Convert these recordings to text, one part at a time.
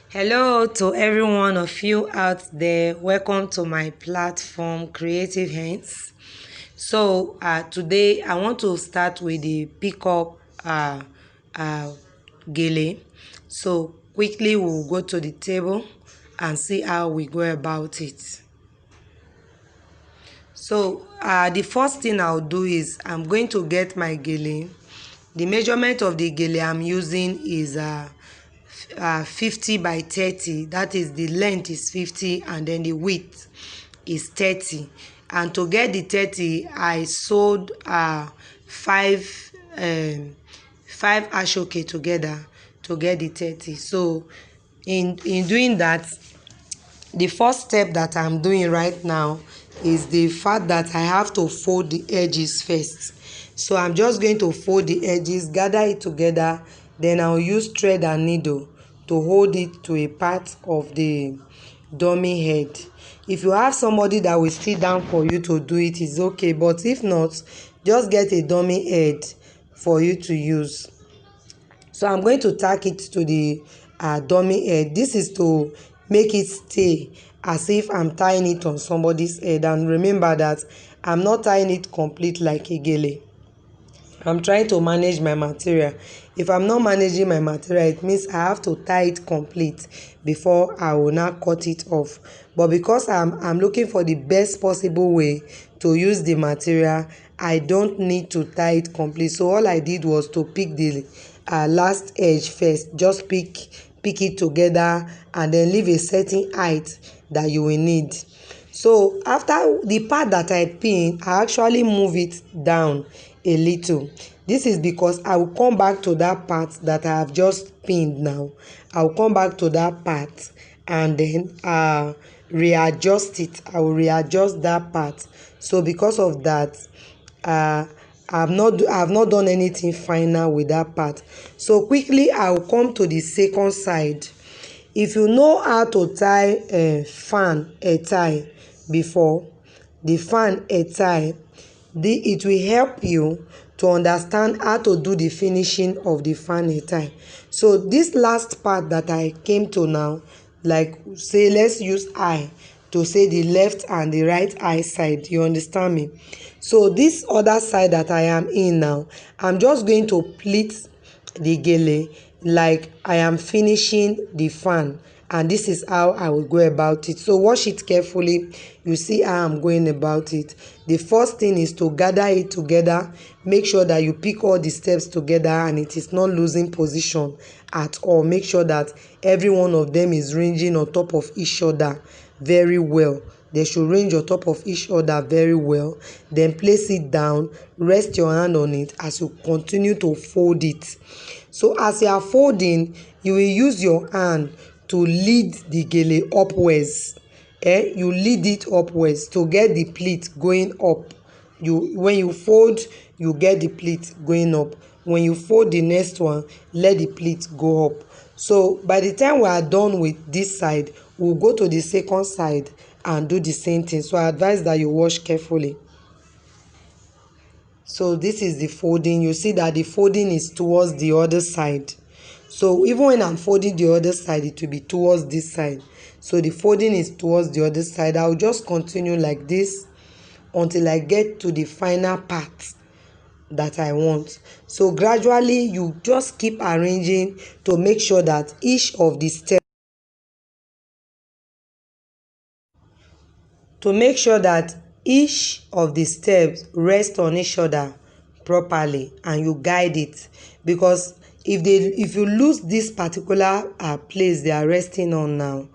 Hello to every one of you out there. Welcome to my platform, Creative Hands. Today I want to start with the Peacock uh, gele. So quickly we'll go to the table and see how we go about it. The first thing I'll do is I'm going to get my gele. The measurement of the gele I'm using is 50 by 30. That is, the length is 50 and then the width is 30. And to get the 30, I sewed five ashoke together to get the 30. So in doing that, the first step that I'm doing right now is the fact that I have to fold the edges first. So I'm just going to fold the edges, gather it together, then I'll use thread and needle to hold it to a part of the dummy head. If you have somebody that will sit down for you to do it, it's okay, but if not, just get a dummy head for you to use. So I'm going to tack it to the dummy head. This is to make it stay as if I'm tying it on somebody's head. And remember that I'm not tying it complete like a gele. I'm trying to manage my material. If I'm not managing my material, it means I have to tie it complete before I will now cut it off. But because I'm looking for the best possible way to use the material, I don't need to tie it complete. So all I did was to pick the last edge first. Just pick it together and then leave a certain height that you will need. So after the part that I pin, I actually move it down a little. This is because I will come back to that part that I have just pinned now. I will come back to that part and then readjust it. I will readjust that part. So because of that, I have not done anything final with that part. So quickly I will come to the second side. If you know how to tie a tie before, the fan a tie, it will help you to understand how to do the finishing of the fan a tie. So this last part that I came to now, like say let's use eye to say the left and the right eye side, you understand me? So this other side that I am in now, I'm just going to pleat the gele like I am finishing the fan, and this is how I will go about it. So watch it carefully. You see how I'm going about it. The first thing is to gather it together. Make sure that you pick all the steps together and it is not losing position at all. Make sure that every one of them is ranging on top of each other very well. They should range on top of each other very well. Then place it down, rest your hand on it as you continue to fold it. So as you are folding, you will use your hand to lead the gele upwards. You lead it upwards to get the pleat going up. When you fold, you get the pleat going up. When you fold the next one, let the pleat go up. So by the time we are done with this side, we'll go to the second side and do the same thing. So I advise that you watch carefully. So this is the folding. You see that the folding is towards the other side. So even when I'm folding the other side, it will be towards this side. So the folding is towards the other side. I'll just continue like this until I get to the final part that I want. So gradually you just keep arranging to make sure that each of the steps rest on each other properly and you guide it, because if you lose this particular place they are resting on now,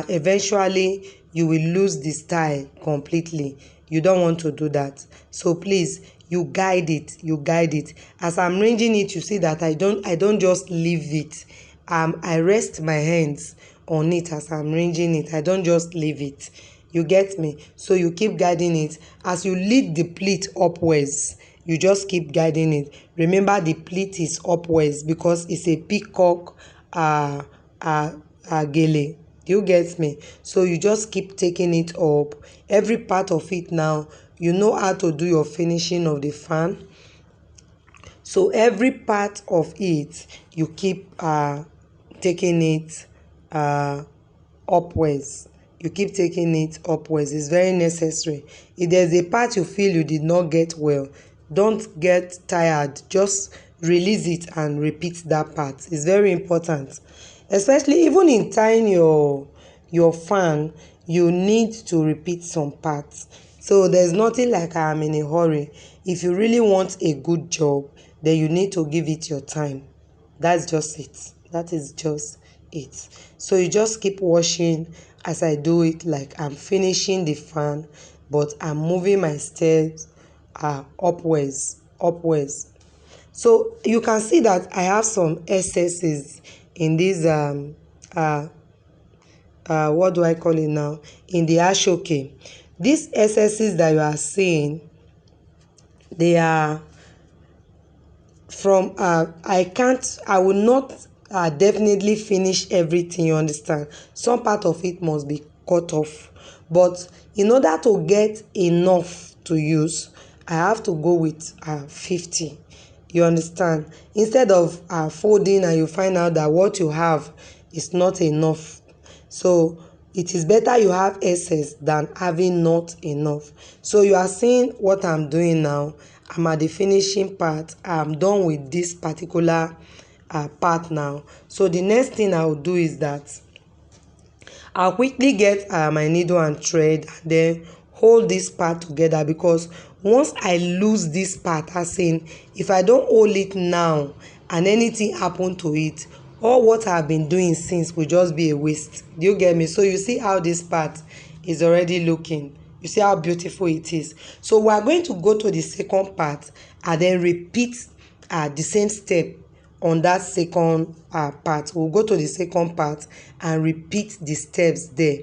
eventually you will lose the style completely. You don't want to do that. So please, you guide it. As I'm arranging it, you see that I don't just leave it. I rest my hands on it as I'm arranging it. I don't just leave it. You get me? So you keep guiding it. As you lead the pleat upwards, you just keep guiding it. Remember, the pleat is upwards because it's a peacock gele. Do you get me? So you just keep taking it up. Every part of it now, you know how to do your finishing of the fan. So every part of it, you keep taking it uh upwards. You keep taking it upwards. It's very necessary. If there's a part you feel you did not get well, don't get tired. Just release it and repeat that part. It's very important. Especially even in tying your fan, you need to repeat some parts. So there's nothing like I'm in a hurry. If you really want a good job, then you need to give it your time. That's just it. That is just it. So you just keep washing as I do it, like I'm finishing the fan, but I'm moving my steps upwards. So you can see that I have some excesses in this uh what do I call it now, in the ashoke. These excesses that you are seeing, they are from I will not definitely finish everything, you understand. Some part of it must be cut off, but in order to get enough to use, I have to go with 50, you understand. Instead of folding and you find out that what you have is not enough. So it is better you have excess than having not enough. So you are seeing what I'm doing now. I'm at the finishing part. I'm done with this particular part now. So the next thing I'll do is that I'll quickly get my needle and thread, and then hold this part together, because once I lose this part, as in if I don't hold it now and anything happen to it, all what I've been doing since will just be a waste. Do you get me? So you see how this part is already looking. You see how beautiful it is. So we are going to go to the second part and then repeat the same step on that second part. We'll go to the second part and repeat the steps there.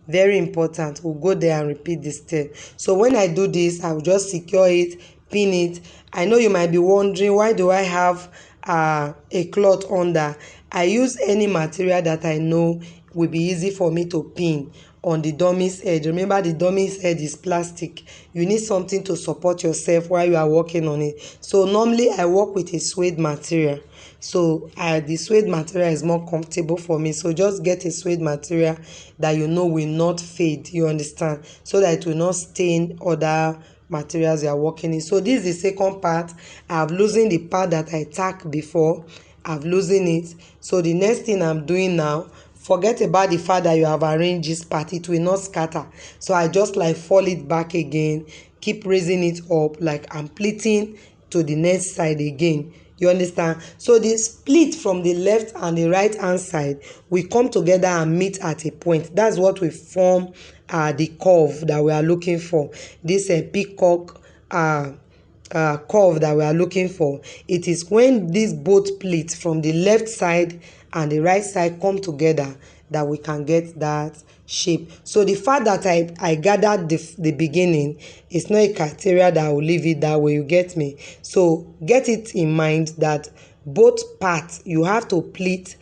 Very important. We'll go there and repeat the step. So when I do this, I'll just secure it, pin it. I know you might be wondering, why do I have a cloth under? I use any material that I know will be easy for me to pin on the dummy's head. Remember, the dummy's head is plastic. You need something to support yourself while you are working on it. So normally I work with a suede material. So the suede material is more comfortable for me. So just get a suede material that you know will not fade, you understand, so that it will not stain other materials you are working in. So this is the second part. I've loosened the part that I tacked before. I've loosened it. So the next thing I'm doing now, forget about the fact that you have arranged this part, it will not scatter. So I just like fold it back again, keep raising it up, like I'm pleating to the next side again. You understand? So the split from the left and the right hand side will come together and meet at a point. That's what will form the curve that we are looking for. This peacock curve that we are looking for. It is when these both pleats from the left side and the right side come together that we can get that shape. So the fact that I gathered the beginning is not a criteria that I will leave it that way, you get me. So get it in mind that both parts, you have to pleat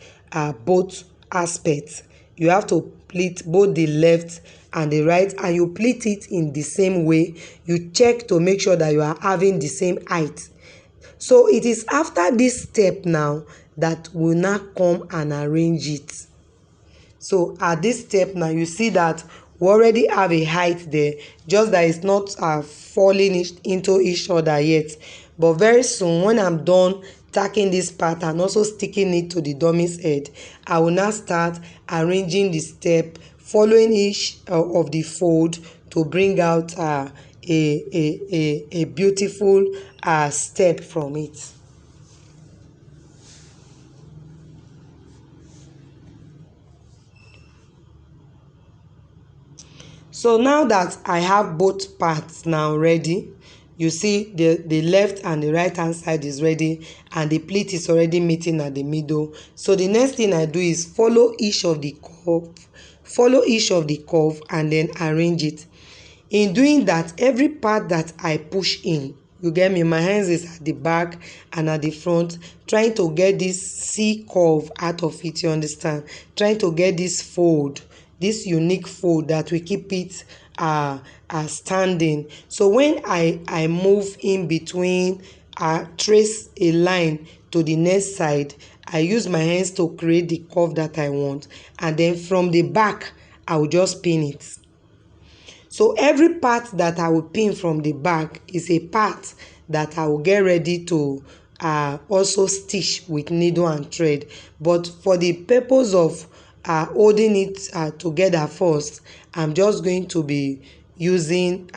both aspects. You have to pleat both the left and the right, and you pleat it in the same way. You check to make sure that you are having the same height. So it is after this step now that we'll now come and arrange it. So at this step now, you see that we already have a height there, just that it's not falling into each other yet. But very soon, when I'm done tacking this part and also sticking it to the dummy's head, I will now start arranging the step, following each of the fold to bring out a beautiful step from it. So now that I have both parts now ready, you see the left and the right hand side is ready, and the pleat is already meeting at the middle. So the next thing I do is follow each of the curve and then arrange it. In doing that, every part that I push in, you get me, my hands is at the back and at the front, trying to get this C curve out of it, you understand, trying to get this fold, this unique fold that will keep it standing. So when I move in between, trace a line to the next side, I use my hands to create the curve that I want, and then from the back I will just pin it. So every part that I will pin from the back is a part that I will get ready to also stitch with needle and thread. But for the purpose of holding it together first, I'm just going to be using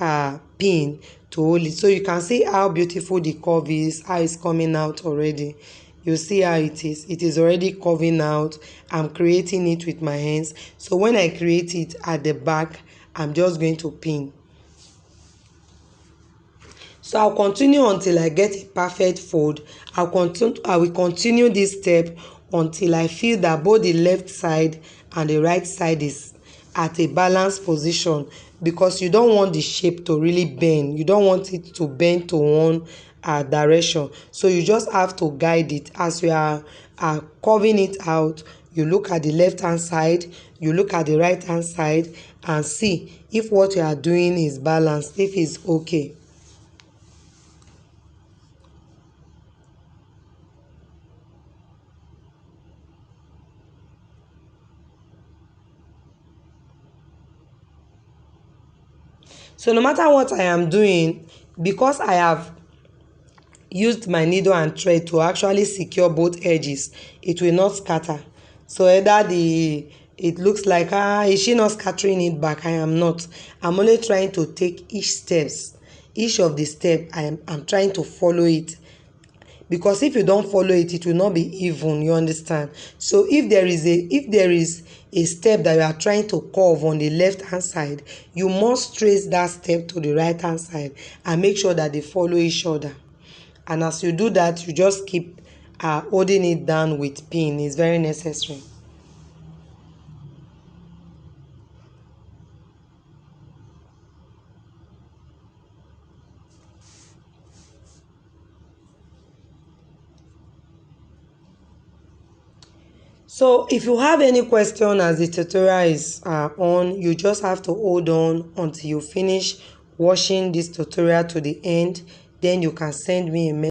pin to hold it. So you can see how beautiful the curve is, how it's coming out already. You see how it is already curving out. I'm creating it with my hands. So when I create it at the back, I'm just going to pin. So I'll continue until I get a perfect fold. I will continue this step until I feel that both the left side and the right side is at a balanced position, because you don't want the shape to really bend. You don't want it to bend to one direction. So you just have to guide it as you are curving it out. You look at the left hand side, you look at the right hand side, and see if what you are doing is balanced, if it's okay. So no matter what I am doing, because I have used my needle and thread to actually secure both edges, it will not scatter. So either it looks like, is she not scattering it back? I am not. I'm only trying to take each of the step. I'm trying to follow it, because if you don't follow it, it will not be even. You understand? So if there is a step that you are trying to curve on the left hand side, you must trace that step to the right hand side and make sure that they follow each other. And as you do that, you just keep holding it down with pin. It's very necessary. So if you have any question as the tutorial is on, you just have to hold on until you finish watching this tutorial to the end. Then you can send me a message.